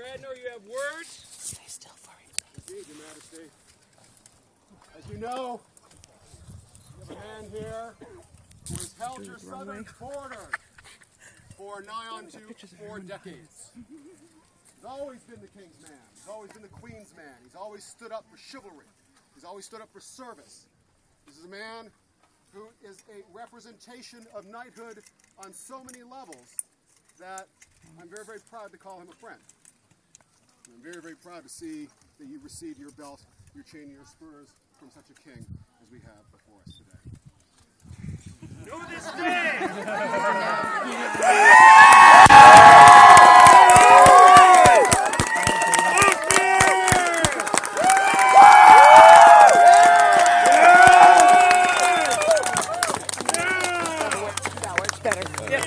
Radnor, you have words? Stay still for me, please. Indeed, Your Majesty. As you know, we have a man here who has held your southern border for nigh on to 4 decades. He's always been the king's man. He's always been the queen's man. He's always stood up for chivalry. He's always stood up for service. This is a man who is a representation of knighthood on so many levels that I'm very, very proud to call him a friend. I'm very, very proud to see that you received your belt, your chain, and your spurs from such a king as we have before us today. To this day!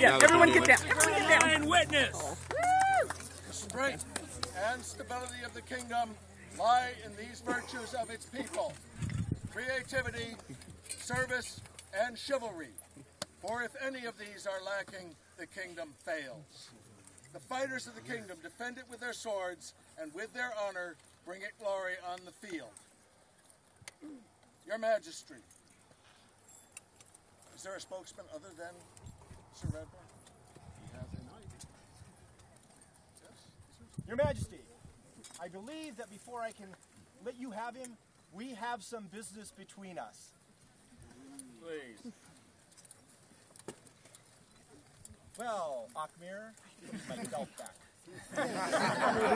Yeah, everyone get down. Everyone get down. And witness. The strength and stability of the kingdom lie in these virtues of its people: creativity, service, and chivalry. For if any of these are lacking, the kingdom fails. The fighters of the kingdom defend it with their swords, and with their honor bring it glory on the field. Your Majesty, is there a spokesman other than Sir Radnor? He has a knight. Yes? Your Majesty, I believe that before I can let you have him, we have some business between us. Please. Well, Akhmir, give me my belt back. We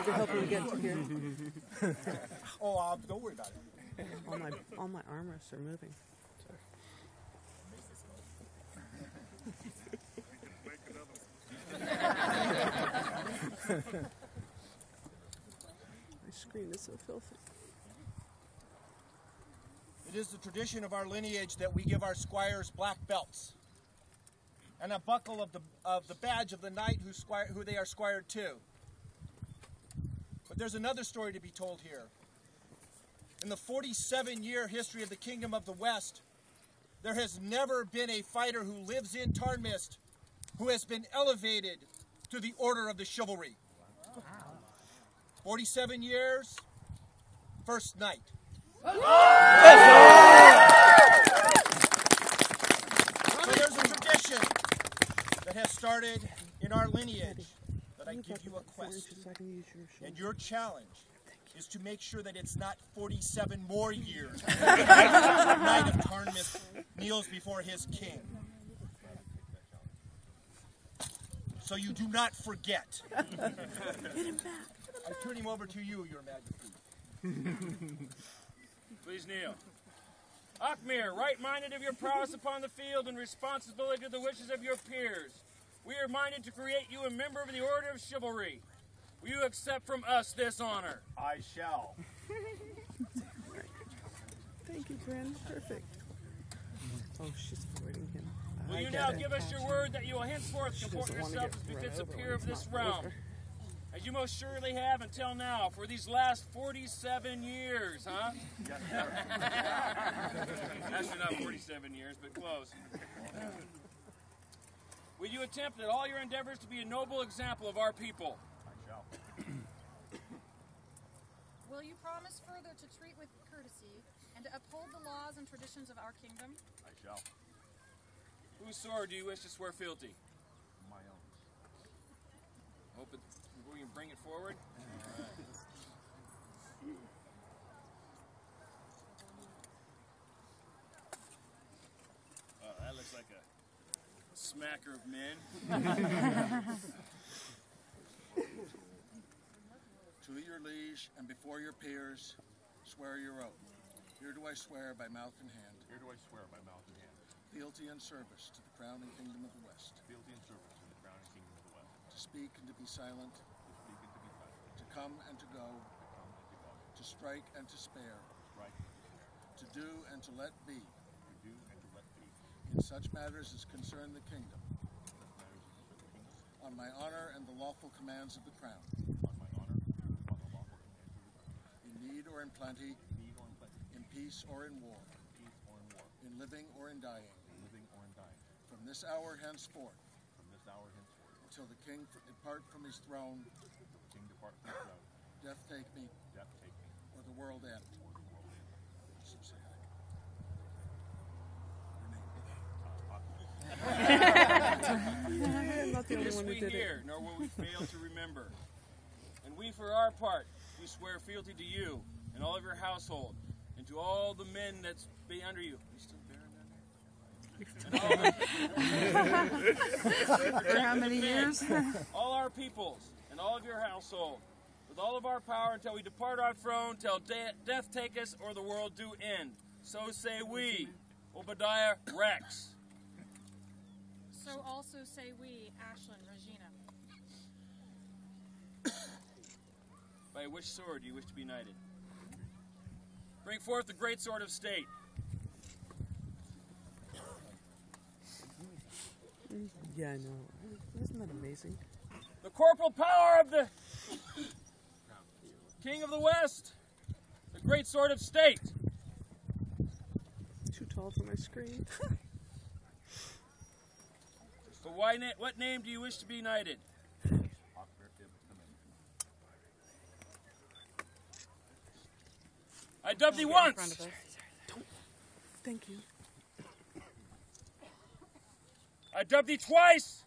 can help him get to here. Oh, don't worry about it. All my armrests are moving. My screen is so filthy. It is the tradition of our lineage that we give our squires black belts and a buckle of the badge of the knight who they are squired to. But there's another story to be told here. In the 47-year history of the Kingdom of the West, there has never been a fighter who lives in Tarnmist who has been elevated to the Order of the Chivalry. 47 years, first night. So there's a tradition that has started in our lineage that I give you a quest. And your challenge is to make sure that it's not 47 more years the Knight of Tarnmist kneels before his king. So you do not forget. Get him back. I turn him over to you, Your Majesty. Please kneel. Akhmir, right-minded of your prowess upon the field and responsibility to the wishes of your peers, we are minded to create you a member of the Order of Chivalry. Will you accept from us this honor? I shall. Thank you, Bryn. Perfect. Oh, she's avoiding him. Will you now give us your word that you will henceforth comport yourself as befits a peer of this realm, as you most surely have until now, for these last 47 years, huh? Yes, sir. Actually, not 47 years, but close. Will you attempt at all your endeavors to be a noble example of our people? I shall. Will you promise further to treat with courtesy and to uphold the laws and traditions of our kingdom? I shall. Whose sword do you wish to swear fealty? My own. Open. Will you bring it forward? All right. Oh, that looks like a smacker of men. To your liege and before your peers, swear your oath. Here do I swear by mouth and hand. Here do I swear by mouth and hand. Fealty and service to the crown and kingdom of the West. Fealty and service to the crown and kingdom of the West. To speak and to be silent. To speak and to be silent. To come and to go. To come and to go. To strike and to spare. Strike and to spare. To do and to let be. To do and to let be. In such matters as concern the kingdom. In such matters as concern the kingdom. On my honor and the lawful commands of the crown. On my honor and upon the lawful commands of the crown. In need or in plenty. In need or in plenty. In peace or in war. In peace or in war. In living or in dying. In living or in dying. From this hour henceforth. From this hour henceforth. Until the king depart from his throne. Until the king depart from his throne. take me, death take me, or the world end. So say I'm not the only This one who we did hear, nor will we fail to remember. And we, for our part, do swear fealty to you and all of your household, and to all the men that be under you. You still bearing that? For how many years? All our peoples and all of your household, with all of our power until we depart our throne, till death take us or the world do end. So say we, Obadiah Rex. So also say we, Ashlyn, Regina. By which sword do you wish to be knighted? Bring forth the great sword of state. Yeah, I know. Isn't that amazing? The corporal power of the King of the West. The great sword of state. Too tall for my screen. But what name do you wish to be knighted? I dub thee once. Thank you. I dub thee twice.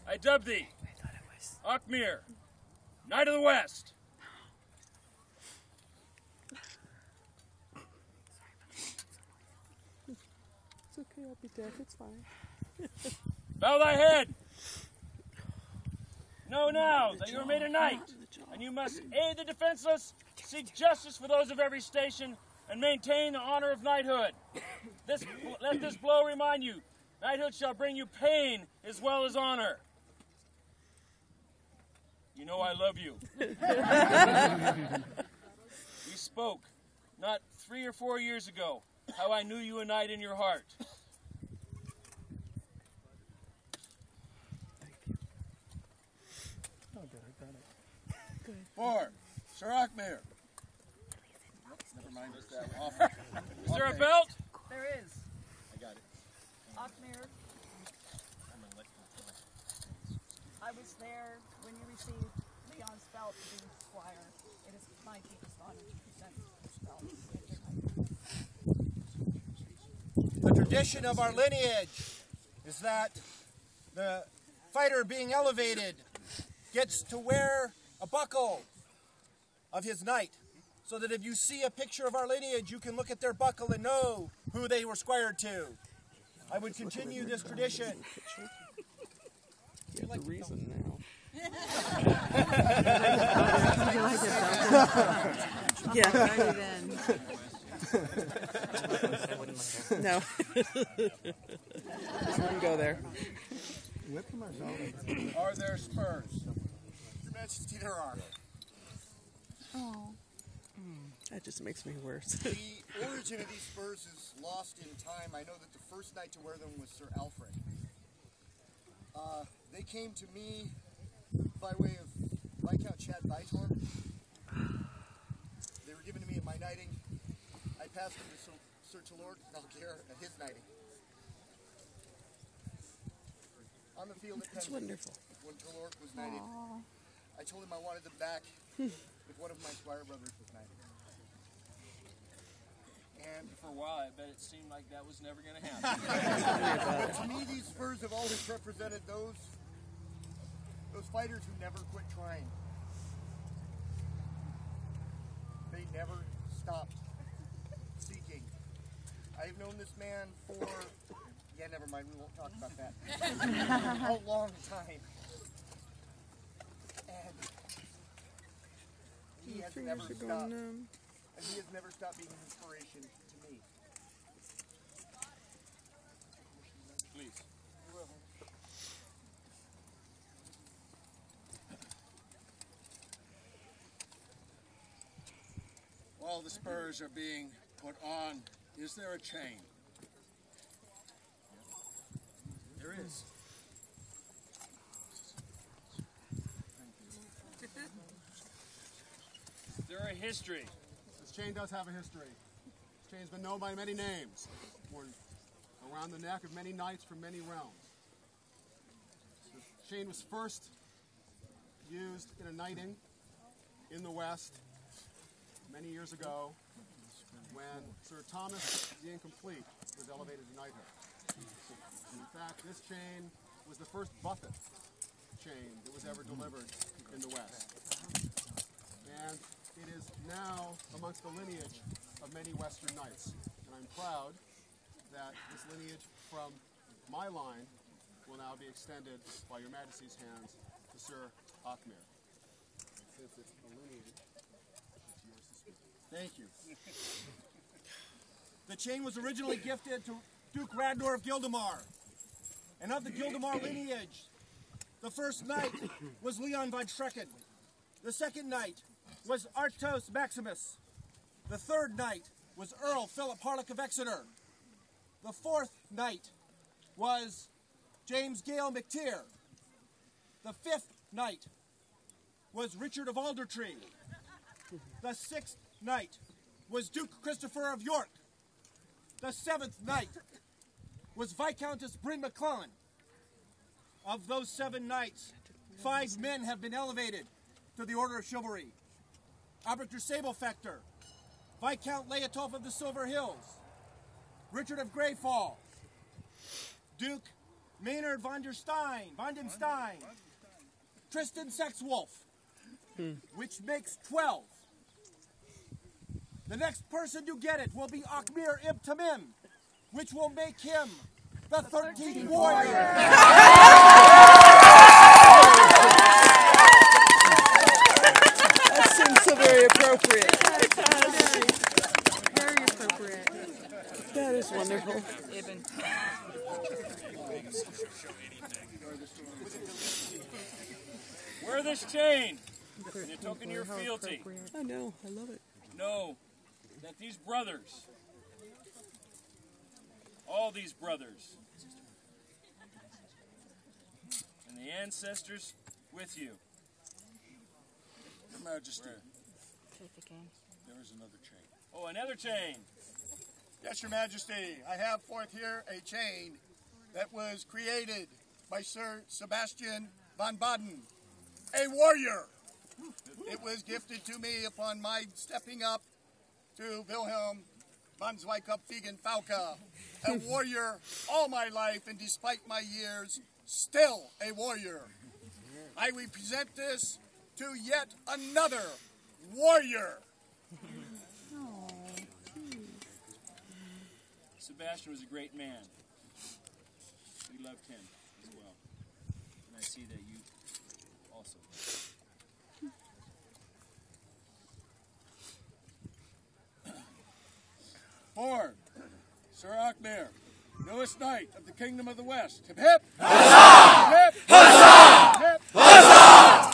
I dub thee Akmir, Knight of the West. It's okay, I'll be deaf, it's fine. Bow thy head. Know now that you are made a knight, and you must aid the defenseless, seek justice for those of every station, and maintain the honor of knighthood. Let this blow remind you, knighthood shall bring you pain as well as honor. You know I love you. We spoke, not 3 or 4 years ago, how I knew you a knight in your heart. For Sir Akmir. Never mind that. Off. Is there a belt? There is. I got it. Akmir, I was there when you received Leon's belt to be squire. It is my deepest honor to present this belt. The tradition of our lineage is that the fighter being elevated gets to wear a buckle of his knight, so that if you see a picture of our lineage, you can look at their buckle and know who they were squired to. I would continue this tradition. You have a reason now. Yeah. No. Just let him go there. Are there spurs? Your Majesty, there are. Oh. That just makes me worse. The origin of these spurs is lost in time. I know that the first knight to wear them was Sir Alfred. They came to me by way of Viscount Chad Bytorn. They were given to me at my knighting. I passed them to Sir Talord Nalgir at his knighting. On the field at That's Penn, wonderful. when Talord was knighted, I told him I wanted them back if one of my squire brothers was knighted. And For a while, I bet it seemed like that was never going to happen. to me, these spurs have always represented those fighters who never quit trying. They never stopped seeking. I've known this man for, yeah, never mind, we won't talk about that, a long time. And he has never stopped. And he has never stopped being an inspiration to me. Please. While the spurs are being put on, is there a chain? There is. Is there a history? This chain does have a history. This chain's been known by many names. Worn around the neck of many knights from many realms. chain was first used in a knighting in the West many years ago when Sir Thomas the Incomplete was elevated to knighthood. In fact, this chain was the first buffet chain that was ever delivered in the West. And it is now amongst the lineage of many Western knights. And I'm proud that this lineage from my line will now be extended by Your Majesty's hands to Sir Achmir. Since it's a lineage, it's yours to speak. Thank you. The chain was originally gifted to Duke Radnor of Gildemar. And of the Gildemar lineage, the first knight was Leon von Schrecken. The second knight was Artos Maximus. The third knight was Earl Philip Harlech of Exeter. The fourth knight was James Gale McTeer. The fifth knight was Richard of Aldertree. The sixth knight was Duke Christopher of York. The seventh knight was Viscountess Bryn McClellan. Of those 7 knights, 5 men have been elevated to the Order of Chivalry. Arbiter Sabelfechter, Viscount Leotolf of the Silver Hills, Richard of Greyfall, Duke Maynard von den Stein, Tristan Sexwolf, which makes 12. The next person to get it will be Achmir Ibn Tamim, which will make him the 13th warrior. That seems so very appropriate. Very appropriate. That is wonderful. Wear this chain in a token of your fealty. I know, I love it. Know that these brothers, all these brothers, and the ancestors with you. Your Majesty, There is another chain. Oh, another chain. yes, Your Majesty, I have forth here a chain that was created by Sir Sebastian von Baden, a warrior. It was gifted to me upon my stepping up to Wilhelm von Zweikopf-Fiegenfauke, a warrior all my life, and despite my years, still a warrior. I represent this to yet another warrior. Sebastian was a great man. We loved him as well. And I see that you also. For Sir Achmir, newest knight of the Kingdom of the West. Hip hip! Huzzah! Hip hip! Huzzah! Hip! Huzzah!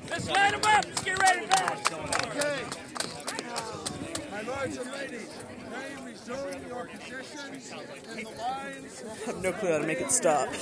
Let's light them up. Let's get ready to fast. Okay. My lords and ladies, may resume your positions in the lines. I have no clue how to make it stop.